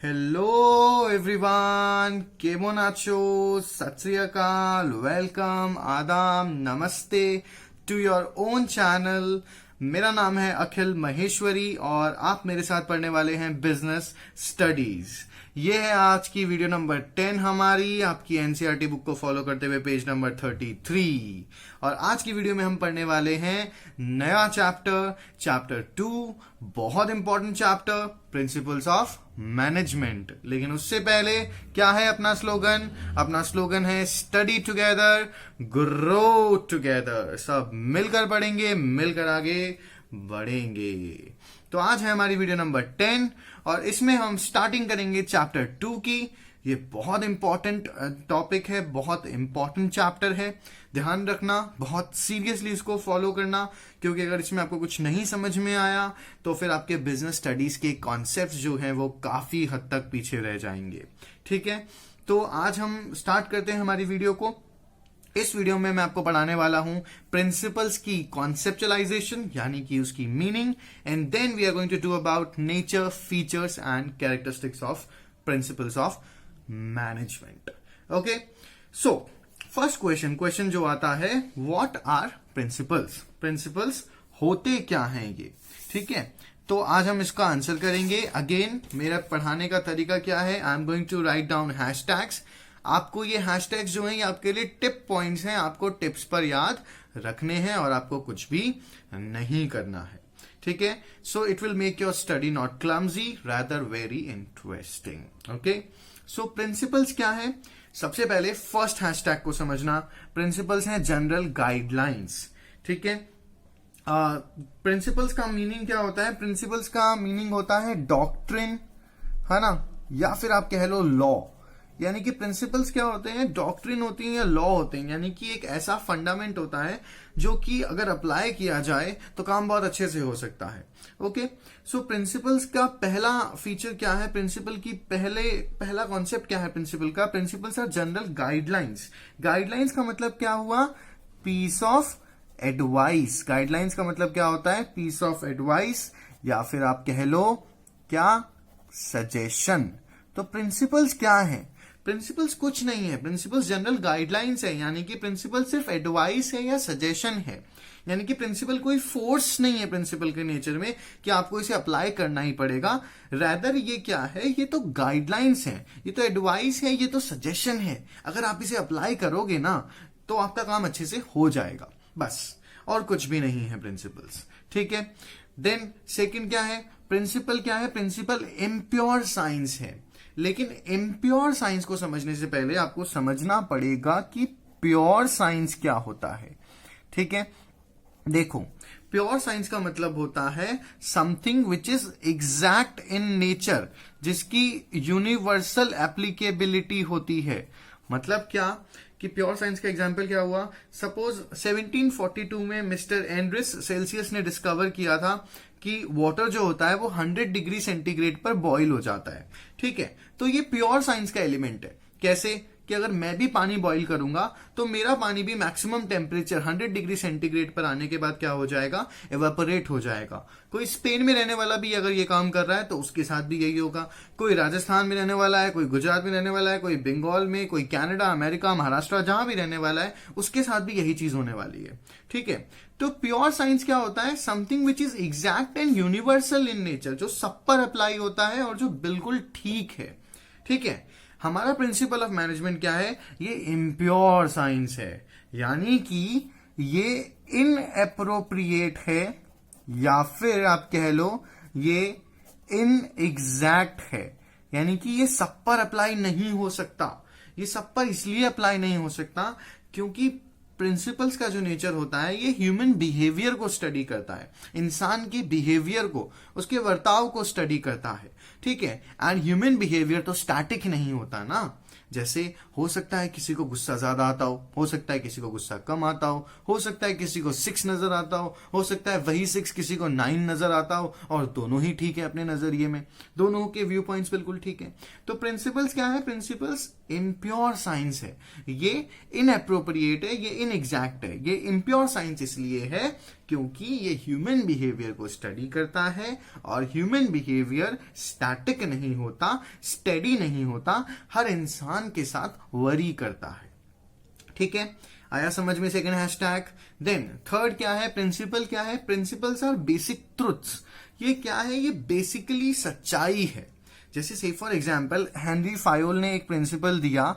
Hello everyone, केमन आचो, सत श्री अकाल, वेलकम, आदाब, नमस्ते टू योर ओन चैनल। मेरा नाम है अखिल महेश्वरी और आप मेरे साथ पढ़ने वाले हैं बिजनेस स्टडीज। ये है आज की वीडियो नंबर 10 हमारी, आपकी एनसीईआरटी बुक को फॉलो करते हुए पेज नंबर 33। और आज की वीडियो में हम पढ़ने वाले हैं नया चैप्टर 2, बहुत important chapter, principles of management. लेकिन उससे पहले क्या है अपना स्लोगन? अपना स्लोगन है स्टडी टुगेदर, ग्रो टुगेदर। सब मिलकर पढ़ेंगे, मिलकर आगे बढ़ेंगे। तो आज है हमारी वीडियो नंबर 10 और इसमें हम स्टार्टिंग करेंगे चैप्टर 2 की। ये बहुत इंपॉर्टेंट टॉपिक है, बहुत इंपॉर्टेंट चैप्टर है। ध्यान रखना, बहुत सीरियसली इसको फॉलो करना, क्योंकि अगर इसमें आपको कुछ नहीं समझ में आया तो फिर आपके बिजनेस स्टडीज के कॉन्सेप्ट्स जो हैं वो काफी हद तक पीछे रह जाएंगे। ठीक है, तो आज हम स्टार्ट करते हैं हमारी वीडियो को। इस वीडियो में मैं आपको पढ़ाने वाला हूं प्रिंसिपल्स की कॉन्सेप्चुअलाइजेशन, यानी कि उसकी meaning, and then we are going to do about nature, features and characteristics of principles of management. Okay, so first question जो आता है, व्हाट आर प्रिंसिपल्स? प्रिंसिपल्स होते क्या हैं ये? ठीक है, तो आज हम इसका आंसर करेंगे। अगेन, मेरा पढ़ाने का तरीका क्या है? I am going to write down hashtags. आपको ये हैशटैग्स जो हैं ये आपके लिए टिप पॉइंट्स हैं, आपको टिप्स पर याद रखने हैं और आपको कुछ भी नहीं करना है। ठीक है, so it will make your study not clumsy, rather very interesting. Okay, so principles क्या है? सबसे पहले फर्स्ट हैशटैग को समझना। प्रिंसिपल्स हैं जनरल गाइडलाइंस। ठीक है, प्रिंसिपल्स का मीनिंग क्या होता है? प्रिंसिपल्स का मीनिंग होता है डॉक्ट्रिन, है ना, या फिर आप कह लो लॉ। यानी कि प्रिंसिपल्स क्या होते हैं? डॉक्ट्रिन होती है या लॉ होते हैं, यानी कि एक ऐसा फंडामेंट होता है जो कि अगर अप्लाई किया जाए तो काम बहुत अच्छे से हो सकता है। ओके, सो प्रिंसिपल्स का पहला फीचर क्या है? प्रिंसिपल की पहला कॉन्सेप्ट क्या है प्रिंसिपल का? Principles are general guidelines. Guidelines का मतलब क्या हुआ? Piece of advice. गाइडलाइंस का मतलब क्या होता है? पीस ऑफ एडवाइस, या फिर आप कह लो क्या, सजेशन। तो प्रिंसिपल्स क्या है? प्रिंसिपल्स कुछ नहीं है, प्रिंसिपल्स जनरल गाइडलाइंस है, यानी कि प्रिंसिपल सिर्फ एडवाइस है या सजेशन है। यानी कि प्रिंसिपल कोई फोर्स नहीं है प्रिंसिपल के नेचर में कि आपको इसे अप्लाई करना ही पड़ेगा। रैदर ये क्या है? ये तो गाइडलाइंस है, ये तो एडवाइस है, ये तो सजेशन है। अगर आप इसे अप्लाई करोगे ना तो आपका काम अच्छे से हो जाएगा, बस, और कुछ भी नहीं है प्रिंसिपल्स। ठीक है, देन सेकंड क्या है? प्रिंसिपल क्या है? प्रिंसिपल इम्प्योर साइंस है। लेकिन इम्प्योर साइंस को समझने से पहले आपको समझना पड़ेगा कि प्योर साइंस क्या होता है। ठीक है, देखो, प्योर साइंस का मतलब होता है something which is exact in nature, जिसकी यूनिवर्सल एप्लीकेबिलिटी होती है। मतलब क्या कि प्योर साइंस का एग्जाम्पल क्या हुआ? सपोज 1742 में मिस्टर एंड्रिस सेल्सियस ने डिस्कवर किया था कि वाटर जो होता है वो 100 डिग्री सेंटीग्रेड पर बॉईल हो जाता है। ठीक है, तो ये प्योर साइंस का एलिमेंट है। कैसे कि अगर मैं भी पानी बॉईल करूंगा तो मेरा पानी भी मैक्सिमम टेम्परेचर 100 डिग्री सेंटीग्रेड पर आने के बाद क्या हो जाएगा? एवापोरेट हो जाएगा। कोई स्पेन में रहने वाला भी अगर ये काम कर रहा है तो उसके साथ भी यही होगा। कोई राजस्थान में रहने वाला है, कोई गुजरात में रहने वाला है, कोई बंगाल में, कोई कनाडा, अमेरिका, महाराष्ट्र, जहां भी रहने वाला है उसके साथ भी यही चीज होने वाली है। ठीक है, तो प्योर साइंस क्या होता है? Something which is exact and universal in nature, जो सब पर अप्लाई होता है और जो बिल्कुल ठीक है। ठीक है, हमारा प्रिंसिपल ऑफ मैनेजमेंट क्या है? ये इम्प्योर साइंस है, यानी कि ये इनएप्रोप्रिएट है, या फिर आप कह लो ये इनएग्जैक्ट है। यानी कि ये सब पर अप्लाई नहीं हो सकता। ये सब पर इसलिए अप्लाई नहीं हो सकता क्योंकि प्रिंसिपल्स का जो नेचर होता है ये ह्यूमन बिहेवियर को स्टडी करता है, इंसान के बिहेवियर को, उसके वर्ताव को स्टडी करता है। ठीक है, एंड ह्यूमन बिहेवियर तो स्टैटिक नहीं होता ना, जैसे हो सकता है किसी को गुस्सा ज्यादा आता हो सकता है किसी को गुस्सा कम आता हो सकता है किसी को 6 नजर आता हो सकता है वही 6 किसी को 9 नजर आता हो, और दोनों ही ठीक है अपने नजरिए में, दोनों के व्यू पॉइंट्स बिल्कुल ठीक है। तो प्रिंसिपल्स क्या है? प्रिंसिपल्स इम्प्योर साइंस है, ये इनएप्रोप्रिएट है, ये इनएग्जैक्ट है। ये इम्प्योर साइंस इसलिए है क्योंकि ये ह्यूमन बिहेवियर को स्टडी करता है, और ह्यूमन बिहेवियर स्टैटिक नहीं होता, स्टेडी नहीं होता, हर इंसान के साथ वरी करता है। ठीक है, आया समझ में सेकंड हैशटैग। देन थर्ड क्या है? प्रिंसिपल क्या है? Principles are basic truths. ये क्या है? ये बेसिकली सच्चाई है। जैसे से फॉर एग्जाम्पल हेनरी फायोल ने एक प्रिंसिपल दिया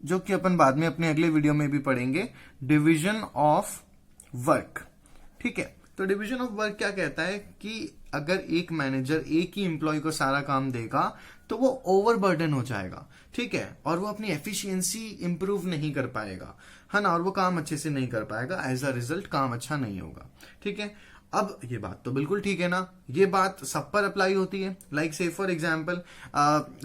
जो कि अपन बाद में अपने अगले वीडियो में भी पढ़ेंगे, डिवीजन ऑफ वर्क। ठीक है, तो डिवीजन ऑफ वर्क क्या कहता है कि अगर एक मैनेजर एक ही एम्प्लॉय को सारा काम देगा तो वो ओवरबर्डन हो जाएगा, ठीक है, और वो अपनी एफिशिएंसी इंप्रूव नहीं कर पाएगा, है ना, और वो काम अच्छे से नहीं कर पाएगा, एज अ रिजल्ट काम अच्छा नहीं होगा। ठीक है, अब ये बात तो बिल्कुल ठीक है ना, ये बात सब पर अप्लाई होती है। लाइक से फॉर एग्जाम्पल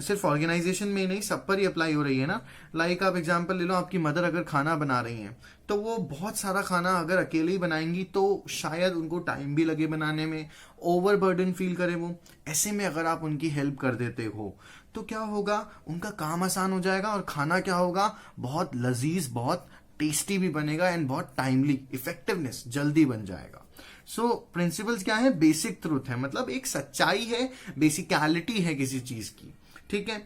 सिर्फ ऑर्गेनाइजेशन में ही नहीं, सब पर ही अप्लाई हो रही है ना। लाइक आप एग्जाम्पल ले लो, आपकी मदर अगर खाना बना रही हैं तो वो बहुत सारा खाना अगर अकेले ही बनाएंगी तो शायद उनको टाइम भी लगे बनाने में, ओवरबर्डन फील करे वो। ऐसे में अगर आप उनकी हेल्प कर देते हो तो क्या होगा? उनका काम आसान हो जाएगा और खाना क्या होगा? बहुत लजीज, बहुत टेस्टी भी बनेगा एंड बहुत टाइमली, इफेक्टिवनेस जल्दी बन जाएगा। सो प्रिंसिपल्स क्या है? बेसिक ट्रूथ है, मतलब एक सच्चाई है, बेसिकलिटी है किसी चीज की। ठीक है,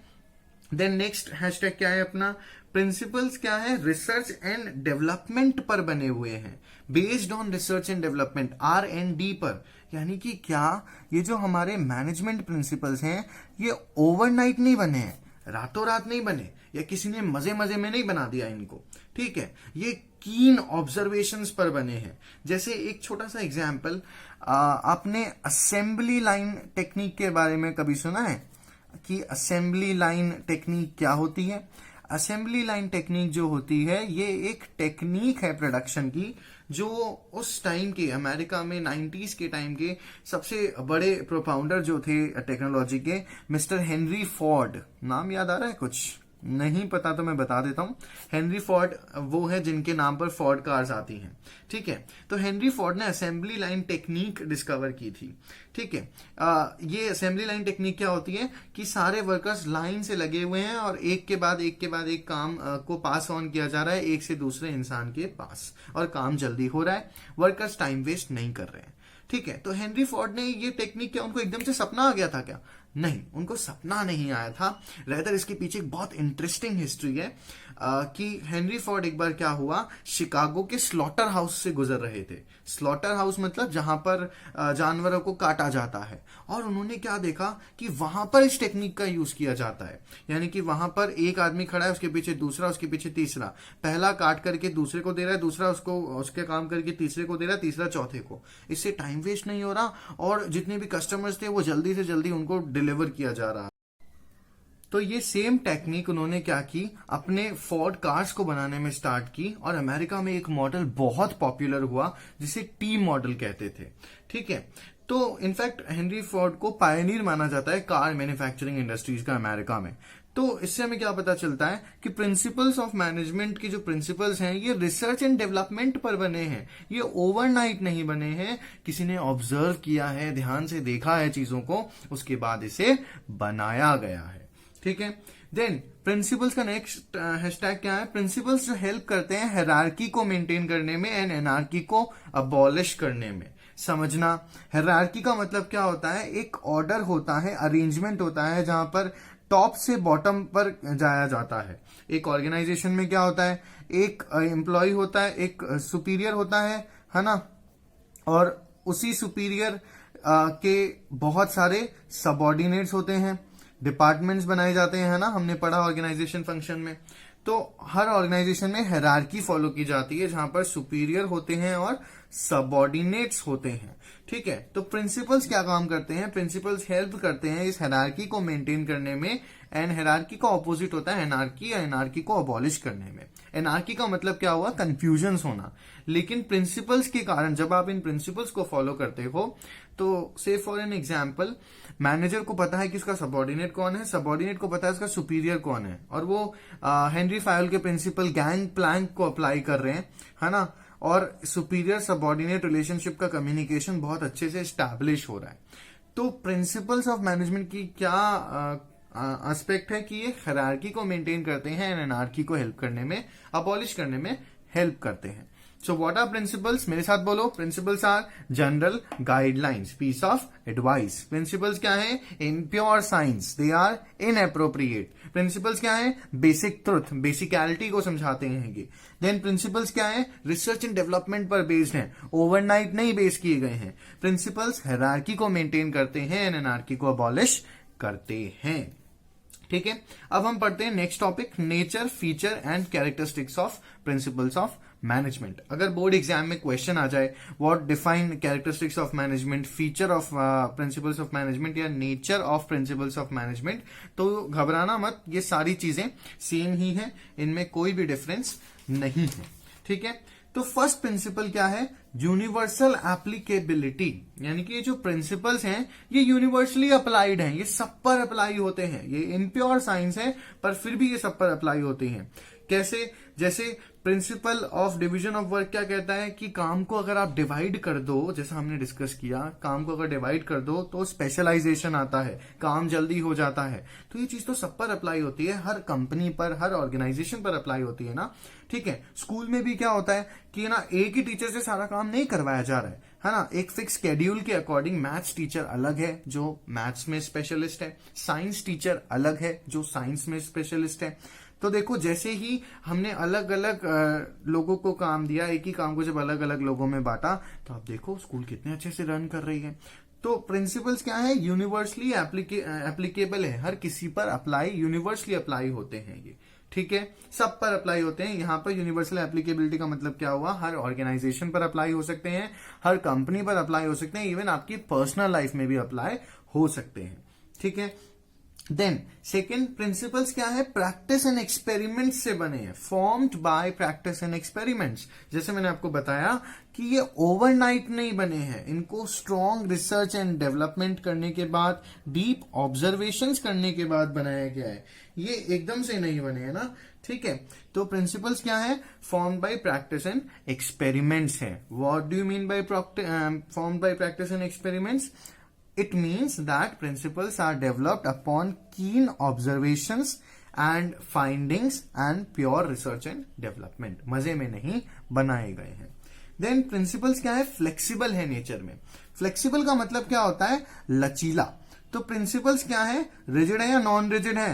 देन नेक्स्ट हैशटैग क्या है अपना? प्रिंसिपल्स क्या है? रिसर्च एंड डेवलपमेंट पर बने हुए हैं, based on research and development, R&D पर। यानी कि क्या ये जो हमारे मैनेजमेंट प्रिंसिपल्स हैं ये ओवरनाइट नहीं बने हैं, रातों रात नहीं बने, या किसी ने मजे मजे में नहीं बना दिया इनको। ठीक है, ये कीन ऑब्जर्वेशंस पर बने हैं। जैसे एक छोटा सा एग्जाम्पल, आपने असेंबली लाइन टेक्निक के बारे में कभी सुना है कि असेंबली लाइन टेक्निक क्या होती है? असेंबली लाइन टेक्निक जो होती है ये एक टेक्निक है प्रोडक्शन की, जो उस टाइम के अमेरिका में 90s के टाइम के सबसे बड़े प्रोपाउंडर जो थे टेक्नोलॉजी के, मिस्टर हेनरी फोर्ड, नाम याद आ रहा है? कुछ नहीं पता तो मैं बता देता हूं। हेनरी फोर्ड वो है जिनके नाम पर फोर्ड कार्स आती हैं। ठीक है, तो हेनरी फोर्ड ने असेंबली लाइन टेक्निक डिस्कवर की थी। ठीक है, ये असेंबली लाइन टेक्निक क्या होती है कि सारे वर्कर्स लाइन से लगे हुए हैं और एक के बाद एक काम को पास ऑन किया जा रहा है एक से दूसरे इंसान के पास, और काम जल्दी हो रहा है, वर्कर्स टाइम वेस्ट नहीं कर रहे हैं। ठीक है, तो हेनरी फोर्ड ने ये टेक्निक, क्या उनको एकदम से सपना आ गया था क्या? नहीं, उनको सपना नहीं आया था। रेदर इसके पीछे एक बहुत इंटरेस्टिंग हिस्ट्री है कि हेनरी फोर्ड एक बार क्या हुआ, शिकागो के स्लॉटर हाउस से गुजर रहे थे। स्लॉटर हाउस मतलब जहां पर जानवरों को काटा जाता है, और उन्होंने क्या देखा कि वहां पर इस टेक्निक का यूज किया जाता है। यानी कि वहां पर एक आदमी खड़ा है, उसके पीछे दूसरा, उसके पीछे तीसरा, पहला काट करके दूसरे को दे रहा है, दूसरा उसको उसके काम करके तीसरे को दे रहा है, तीसरा चौथे को। इससे टाइम वेस्ट नहीं हो रहा, और जितने भी कस्टमर्स थे वो जल्दी से जल्दी उनको डिलीवर किया जा रहा। तो ये सेम टेक्निक उन्होंने क्या की, अपने फोर्ड कार्स को बनाने में स्टार्ट की, और अमेरिका में एक मॉडल बहुत पॉपुलर हुआ जिसे टी मॉडल कहते थे। ठीक है, तो इनफैक्ट हेनरी फोर्ड को पायनियर माना जाता है कार मैन्युफैक्चरिंग इंडस्ट्रीज का अमेरिका में। तो इससे हमें क्या पता चलता है कि प्रिंसिपल्स ऑफ मैनेजमेंट की जो प्रिंसिपल्स हैं ये रिसर्च एंड डेवलपमेंट पर बने हैं, ये ओवरनाइट नहीं बने हैं। किसी ने ऑब्जर्व किया है, ध्यान से देखा है चीजों को, उसके बाद इसे बनाया गया है। ठीक है, देन प्रिंसिपल्स का नेक्स्ट हैशटैग क्या है? प्रिंसिपल्स जो हेल्प करते हैं हायरार्की को मेंटेन करने में एंड एनार्की को अबॉलिश करने में। समझना, हायरार्की का मतलब क्या होता है? एक ऑर्डर होता है, अरेंजमेंट होता है जहां पर टॉप से बॉटम पर जाया जाता है। एक ऑर्गेनाइजेशन में क्या होता है? एक एम्प्लॉय होता है, एक सुपीरियर होता है ना, और उसी सुपीरियर के बहुत सारे सबऑर्डिनेट्स होते हैं, डिपार्टमेंट्स बनाए जाते हैं, है ना, हमने पढ़ा ऑर्गेनाइजेशन फंक्शन में। तो हर ऑर्गेनाइजेशन में हायरार्की फॉलो की जाती है जहां पर सुपीरियर होते हैं और सबऑर्डिनेट्स होते हैं। ठीक है, तो प्रिंसिपल्स क्या काम करते हैं? प्रिंसिपल्स हेल्प करते हैं इस हायरार्की को मेंटेन करने में, एंड हायरार्की का ऑपोजिट होता है एनार्की, या एनार्की को अबॉलिश करने में। एनार्की का मतलब क्या हुआ? कंफ्यूजन होना। लेकिन प्रिंसिपल्स के कारण जब आप इन प्रिंसिपल्स को फॉलो करते हो, तो से फॉर एन एग्जाम्पल, मैनेजर को पता है कि उसका सबऑर्डिनेट कौन है, सबऑर्डिनेट को पता है उसका सुपीरियर कौन है, और वो हेनरी फायोल के प्रिंसिपल गैंग प्लैंक को अप्लाई कर रहे हैं, है ना, और सुपीरियर सबऑर्डिनेट रिलेशनशिप का कम्युनिकेशन बहुत अच्छे से स्टैब्लिश हो रहा है। तो प्रिंसिपल्स ऑफ मैनेजमेंट की क्या एस्पेक्ट है कि ये हायरार्की को मेंटेन करते हैं एंड एनार्की को हेल्प करने में, अबॉलिश करने में हेल्प करते हैं। So what are principles? मेरे साथ बोलो। Principles are general guidelines, piece of advice. Principles क्या है? Impure science, they are inappropriate. Principles क्या है? बेसिक ट्रुथ, बेसिकलिटी को समझाते हैं ये। देन प्रिंसिपल्स क्या है? रिसर्च एंड डेवलपमेंट पर बेस्ड है, ओवरनाइट नहीं बेस किए गए हैं। प्रिंसिपल्स हायरार्की को मेंटेन करते हैं एंड एनार्की को अबॉलिश करते हैं। ठीक है, अब हम पढ़ते हैं next topic, nature, feature and characteristics of principles of management. अगर बोर्ड एग्जाम में क्वेश्चन आ जाए, what define characteristics of management, feature of principles of management या nature of principles of management, तो घबराना मत, ये सारी चीजें सेम ही है, इनमें कोई भी डिफरेंस नहीं है। ठीक है, तो फर्स्ट प्रिंसिपल क्या है? यूनिवर्सल एप्लीकेबिलिटी, यानी कि ये जो प्रिंसिपल्स हैं ये यूनिवर्सली अप्लाइड हैं, ये सब पर अप्लाई होते हैं। ये इम्प्योर साइंस है पर फिर भी ये सब पर अप्लाई होते हैं। कैसे? जैसे principle of division of work क्या कहता है कि काम को अगर आप डिवाइड कर दो, जैसा हमने डिस्कस किया, काम को अगर डिवाइड कर दो तो स्पेशलाइजेशन आता है, काम जल्दी हो जाता है। तो ये चीज तो सब पर अप्लाई होती है, हर कंपनी पर, हर ऑर्गेनाइजेशन पर अप्लाई होती है ना। ठीक है, स्कूल में भी क्या होता है कि ना एक ही टीचर से सारा काम नहीं करवाया जा रहा है ना, एक फिक्स शेड्यूल के अकॉर्डिंग मैथ्स टीचर अलग है जो मैथ्स में स्पेशलिस्ट है, साइंस टीचर अलग है जो साइंस में स्पेशलिस्ट है। तो देखो, जैसे ही हमने अलग अलग लोगों को काम दिया, एक ही काम को जब अलग अलग लोगों में बांटा, तो आप देखो स्कूल कितने अच्छे से रन कर रही है। तो प्रिंसिपल्स क्या है? यूनिवर्सली एप्लीकेबल है, हर किसी पर अप्लाई, यूनिवर्सली अप्लाई होते हैं ये। ठीक है, सब पर अप्लाई होते हैं। यहाँ पर यूनिवर्सल एप्लीकेबिलिटी का मतलब क्या हुआ? हर ऑर्गेनाइजेशन पर अप्लाई हो सकते हैं, हर कंपनी पर अप्लाई हो सकते हैं, इवन आपकी पर्सनल लाइफ में भी अप्लाई हो सकते हैं। ठीक है, देन सेकेंड प्रिंसिपल्स क्या है? प्रैक्टिस एंड एक्सपेरिमेंट से बने हैं, formed by practice and experiments. जैसे मैंने आपको बताया कि ये ओवरनाइट नहीं बने हैं, इनको स्ट्रॉन्ग रिसर्च एंड डेवलपमेंट करने के बाद, डीप ऑब्जर्वेशंस करने के बाद बनाया गया है, ये एकदम से नहीं बने हैं ना। ठीक है, तो प्रिंसिपल्स क्या है? Formed by practice and experiments है। What do you mean by formed by practice and experiments? It means that principles are developed upon keen observations and findings and pure research and development. मजे में नहीं बनाए गए हैं। Then principles क्या है? Flexible है नेचर में। Flexible का मतलब क्या होता है? लचीला। तो प्रिंसिपल्स क्या है? रिजिड है या नॉन रिजिड है?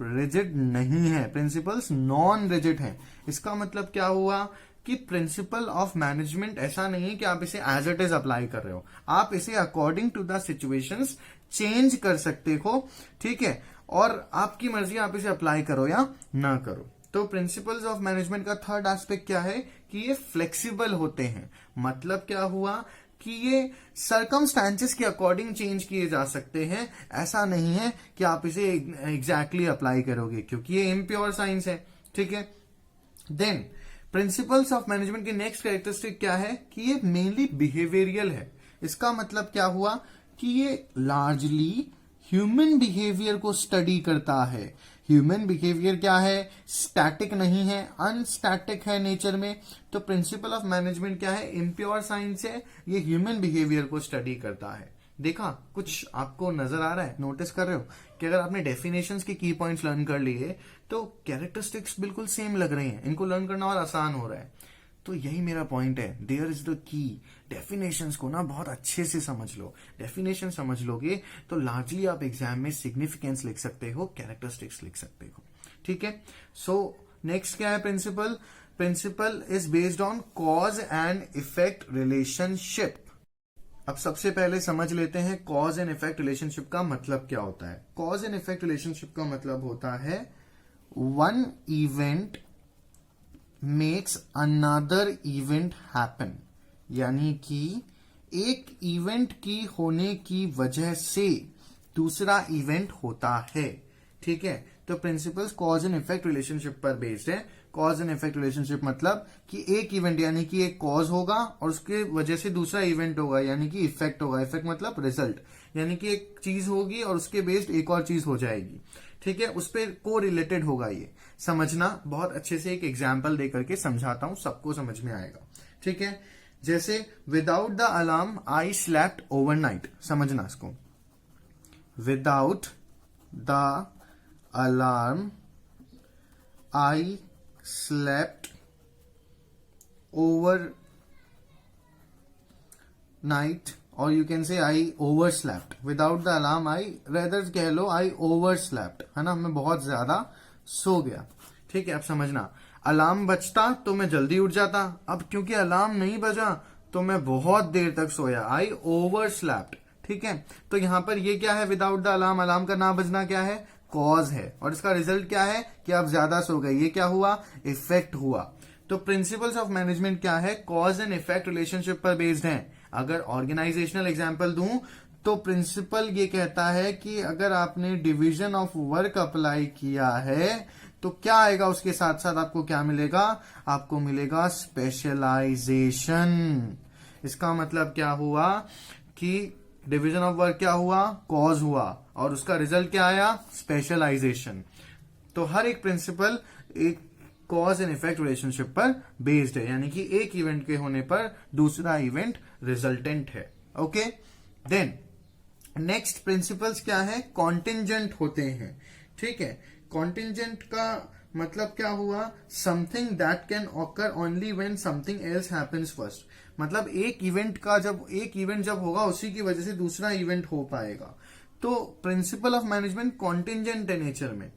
रिजिड नहीं है, प्रिंसिपल्स नॉन रिजिड है। इसका मतलब क्या हुआ कि प्रिंसिपल ऑफ मैनेजमेंट ऐसा नहीं है कि आप इसे एज इट इज अप्लाई कर रहे हो, आप इसे according to the situations change कर सकते हो। ठीक है, और आपकी मर्जी, आप इसे अप्लाई करो या ना करो। तो प्रिंसिपल्स ऑफ मैनेजमेंट का थर्ड एस्पेक्ट क्या है कि ये फ्लेक्सिबल होते हैं। मतलब क्या हुआ कि ये सर्कमस्टांसेस के अकॉर्डिंग चेंज किए जा सकते हैं। ऐसा नहीं है कि आप इसे एग्जैक्टली अप्लाई करोगे, क्योंकि ये इम्प्योर साइंस है। ठीक है, देन प्रिंसिपल्स ऑफ मैनेजमेंट की नेक्स्ट कैरेक्टरिस्टिक क्या है कि ये मेनली बिहेवियरियल है। इसका मतलब क्या हुआ कि ये लार्जली ह्यूमन बिहेवियर को स्टडी करता है। ह्यूमन बिहेवियर क्या है? स्टैटिक नहीं है, अनस्टैटिक है नेचर में। तो प्रिंसिपल ऑफ मैनेजमेंट क्या है? इम्प्योर साइंस है, ये ह्यूमन बिहेवियर को स्टडी करता है। देखा, कुछ आपको नजर आ रहा है, नोटिस कर रहे हो कि अगर आपने डेफिनेशंस के की पॉइंट्स लर्न कर लिए तो कैरेक्टरिस्टिक्स बिल्कुल सेम लग रही हैं, इनको लर्न करना और आसान हो रहा है। तो यही मेरा पॉइंट है, there is the key. Definitions को ना बहुत अच्छे से समझ लो, डेफिनेशन समझ लोगे तो लार्जली आप एग्जाम में सिग्निफिकेंस लिख सकते हो, कैरेक्टरिस्टिक्स लिख सकते हो। ठीक है, सो नेक्स्ट क्या है? Principle. Principle is based on cause and effect relationship. अब सबसे पहले समझ लेते हैं कॉज एंड इफेक्ट रिलेशनशिप का मतलब क्या होता है। कॉज एंड इफेक्ट रिलेशनशिप का मतलब होता है one event makes another event happen. यानी कि एक इवेंट की होने की वजह से दूसरा इवेंट होता है। ठीक है, तो principles cause and effect relationship पर बेस्ड है। कॉज एंड इफेक्ट रिलेशनशिप मतलब कि एक इवेंट यानी कि एक कॉज होगा और उसके वजह से दूसरा इवेंट होगा यानी कि इफेक्ट होगा। इफेक्ट मतलब रिजल्ट, यानी कि एक चीज होगी और उसके बेस्ड एक और चीज हो जाएगी। ठीक है, उस पर को रिलेटेड होगा। ये समझना, बहुत अच्छे से एक एग्जाम्पल दे करके समझाता हूं, सबको समझ में आएगा। ठीक है, जैसे without the alarm I slept overnight. समझना इसको, without the alarm I slept over night, और you can say I over slept. Without the alarm I, rather कह लो आई ओवर स्लैप्ट, है ना, मैं बहुत ज्यादा सो गया। ठीक है, अब समझना, अलार्म बजता तो मैं जल्दी उठ जाता, अब क्योंकि अलार्म नहीं बजा तो मैं बहुत देर तक सोया, आई ओवर स्लैप्ट। ठीक है, तो यहां पर ये क्या है, विदाउट द अलार्म, अलार्म का ना बजना क्या है, कॉज है, और इसका रिजल्ट क्या है कि आप ज्यादा सो गए। ये क्या हुआ, इफेक्ट हुआ। तो प्रिंसिपल्स ऑफ मैनेजमेंट क्या है, कॉज एंड इफेक्ट रिलेशनशिप पर बेस्ड है। अगर ऑर्गेनाइजेशनल एग्जांपल दूं तो प्रिंसिपल ये कहता है कि अगर आपने डिवीजन ऑफ वर्क अप्लाई किया है तो क्या आएगा, उसके साथ साथ आपको क्या मिलेगा, आपको मिलेगा स्पेशलाइजेशन। इसका मतलब क्या हुआ कि डिवीजन ऑफ वर्क क्या हुआ, कॉज हुआ, और उसका रिजल्ट क्या आया, स्पेशलाइजेशन। तो हर एक प्रिंसिपल एक कॉज एंड इफेक्ट रिलेशनशिप पर बेस्ड है, यानी कि एक इवेंट के होने पर दूसरा इवेंट रिजल्टेंट है। ओके, देन नेक्स्ट प्रिंसिपल्स क्या है, कॉन्टिंजेंट होते हैं। ठीक है, कॉन्टिंजेंट का मतलब क्या हुआ, something that can occur only when something else happens first. मतलब एक इवेंट जब होगा उसी की वजह से दूसरा इवेंट हो पाएगा। तो प्रिंसिपल ऑफ मैनेजमेंट कॉन्टिंजेंट है नेचर में।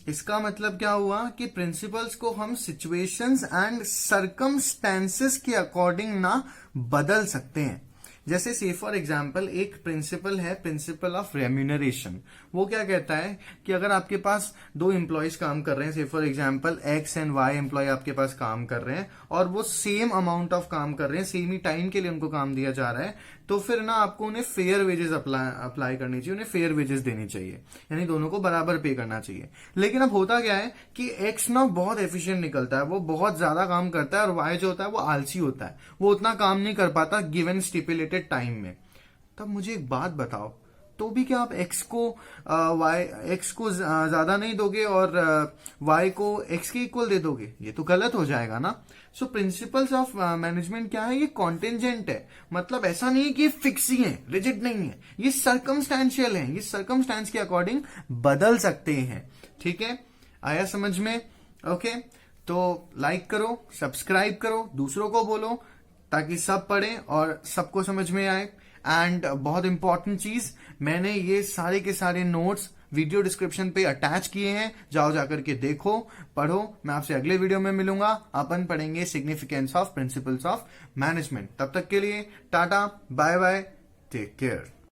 इसका मतलब क्या हुआ कि प्रिंसिपल्स को हम सिचुएशंस एंड सरकमस्टेंसेस के अकॉर्डिंग ना बदल सकते हैं। जैसे से फॉर एग्जांपल एक प्रिंसिपल है, प्रिंसिपल ऑफ रेम्यूनरेशन। वो क्या कहता है कि अगर आपके पास दो एम्प्लॉयज काम कर रहे हैं, say for example X and Y employ आपके पास काम कर रहे हैं और वो सेम अमाउंट ऑफ काम कर रहे हैं, सेम ही टाइम के लिए उनको काम दिया जा रहा है, तो फिर ना आपको उन्हें फेयर वेजेस अप्लाई करनी चाहिए, उन्हें फेयर वेजेस देनी चाहिए, यानी दोनों को बराबर पे करना चाहिए। लेकिन अब होता क्या है कि एक्स ना बहुत एफिशिएंट निकलता है, वो बहुत ज्यादा काम करता है, और वाई जो होता है वो आलसी होता है, वो उतना काम नहीं कर पाता गिवन स्टिपुलेटेड टाइम में। तब मुझे एक बात बताओ, तो भी क्या आप एक्स को ज्यादा नहीं दोगे और वाई को एक्स के इक्वल दे दोगे? ये तो गलत हो जाएगा ना। सो प्रिंसिपल्स ऑफ मैनेजमेंट क्या है, ये कॉन्टिंजेंट है। मतलब ऐसा नहीं है कि ये फिक्स ही है, रिजिड नहीं है, ये सर्कमस्टेंशियल है, ये सर्कमस्टेंस के अकॉर्डिंग बदल सकते हैं। ठीक है, आया समझ में? ओके, तो लाइक करो, सब्सक्राइब करो, दूसरों को बोलो ताकि सब पढ़ें और सबको समझ में आए। एंड बहुत इंपॉर्टेंट चीज, मैंने ये सारे के सारे नोट्स वीडियो डिस्क्रिप्शन पे अटैच किए हैं, जाओ जाकर के देखो, पढ़ो। मैं आपसे अगले वीडियो में मिलूंगा, अपन पढ़ेंगे significance of principles of management. तब तक के लिए tata, bye bye, take care.